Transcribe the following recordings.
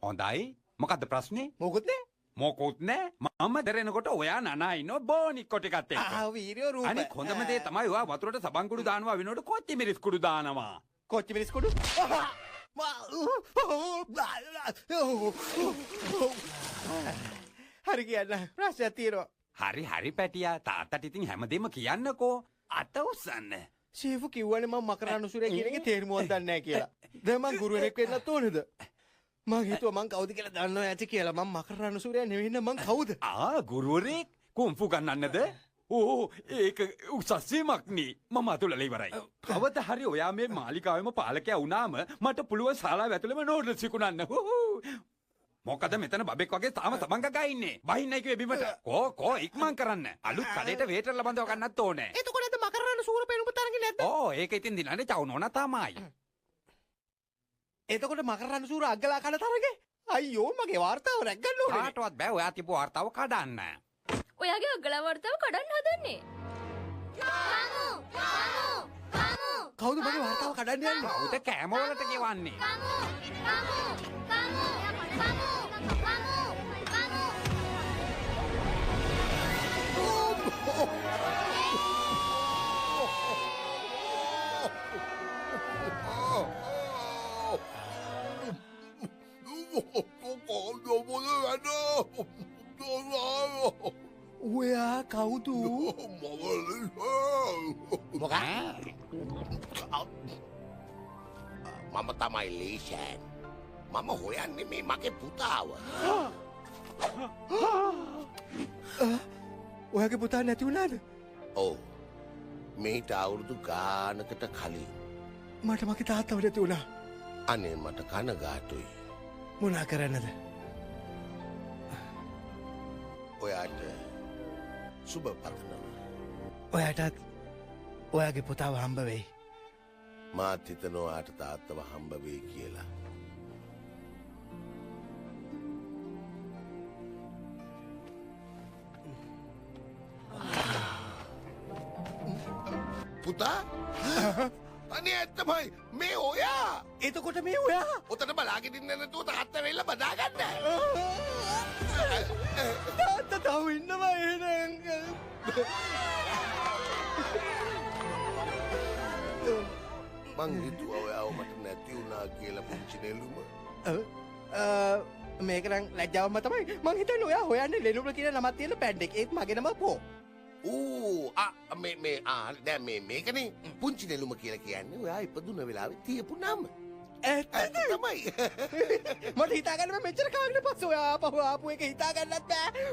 හොඳයි. මොකද්ද ප්‍රශ්නේ? මොකුත් නෑ. මොකොත් නෑ. මම දරනකොට ඔයා නනා ඉන්නෝ බෝනික්කො ටිකත් එක්ක. වීරයෝ රූප. අනික හොඳම දේ තමයි ඔයා වතුරට සබන් කුඩු දානවා වෙනකොට කොච්චි මිරිස් කුඩු දානවා. කොච්චි මිරිස් කුඩු. හරි කියන්න ප්‍රශ්නයක් තියෙනවා. හරි පැටියා තාත්තට ඉතින් හැමදේම කියන්නකෝ. අත උස්සන්න. ෂේෆු කිව්වනේ මම මකරානුසුරය කියන එකේ තේරුමවත් දන්නේ නැහැ කියලා. දැන් මං ගුරුවරයෙක් වෙන්නත් ඕනේද? මං හිතුවා මං කවුද කියලා දන්නව ඇති කියලා. මං මකරානුසුරය නෙවෙයි නේද මං කවුද? ගුරුවරයෙක් කුම්ෆු ගන්නන්නද? ඕ ඒක උසස්වීමක් නේ. මම අතුලලා ඉවරයි. කවද හරි ඔයා මේ මාලිකාවෙම පාලකයා වුණාම මට පුළුවන් ශාලාව ඇතුළේම නෝඩ්ස් විකුණන්න. මොකද මෙතන බබෙක් වගේ තාම සබන් ගගා ඉන්නේ. බහින්නයි කිව්වේ බිමට. කෝ ඉක්මන් කරන්න. අලුත් කඩේට වේටර් ලබන්දව ගන්නත් ඕනේ. එතකොටද මකරානුසුර පෙනුම තරංගේ නැද්ද? ඒක ඉතින් දිනන්නේ චවුනෝනා තමයි. එතකොට මකරානුසුර අග්ගලා කන තරගේ? අයියෝ මගේ වාර්තාව රැග්ගන්න ඕනේ. කාටවත් බෑ ඔයා තිබු වාර්තාව කඩන්න. ඔයාගේ අග්ගලා වර්තාව කඩන්න හදන්නේ. කවුද මගේ වාර්තාව කඩන්න යන්නේ? කවුද කෑමවලට ගෙවන්නේ? ඔයා කවුද? මොකක්? මම තමයි ලීෂන්. මම හොයන්නේ මේ මගේ පුතාව. ඔයාගේ පුතා නැති වුණාද? ඔව්. මේට අවුරුදු ගානකට කලින්. මට මගේ තාත්තව නැති වුණා. අනේ මට කනගාටුයි. මොනා කරන්නද? ඔයාට සුබ පතනවා. ඔයාටත් ඔයාගේ පුතාව හම්බ වෙයි. මාත් හිතනවා ඔයාට තාත්තව හම්බ වෙයි කියලා. පුතා? අනේ ඇත්තමයි මේ ඔයා. එතකොට මේ ඔයා ඔතන බලාගෙන ඉන්න නැතුව තාත්තා වෙල්ල බදාගන්න. තාත්තා තව ඉන්නවා එහෙනම්. මං හිතුවා ඔයාව මට නැති වුණා කියලා පුංචි නෙළුම. මේක නම් ලැජ්ජාවම තමයි. මං හිතන්නේ ඔයා හොයන්නේ ලෙනුබල කියන නමක් තියෙන පැඩ් එක. ඒත් මගේ නම පෝ. දැන් මේකනේ පුංචි නෙළුම කියලා කියන්නේ ඔයා ඉපදුන වෙලාවේ තියපු නම. ඇත්ත තමයි. මට හිතාගන්න බෑ මෙච්චර කාලෙකට පස්සේ ඔයා ආපු එක හිතාගන්නත් බෑ.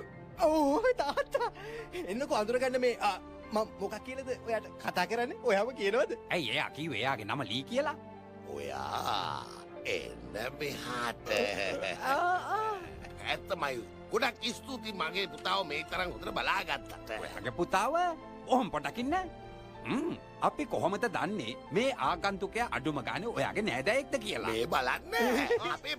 ඕ තාත්තා එන්නකෝ අඳුරගන්න මේ මම මොකක් කියලාද ඔයාට කතා කරන්නේ? ඔයාම කියනවද? ඇයි එයා කිව්වේ එයාගේ නම ලී කියලා? ඔයා එන්න මෙහාට. ඇත්තමයි. ගොඩක් ස්තුතියි මගේ පුතාව මේ තරම් හොඳට බලාගත්තට. ඔයාගේ පුතාව ඔහොම පොඩකින් අපි කොහොමද දන්නේ මේ ආගන්තුකයා අඩුම ගානේ ඔයාගේ නෑදෑයෙක්ද කියලා? මේ බලන්න අපේ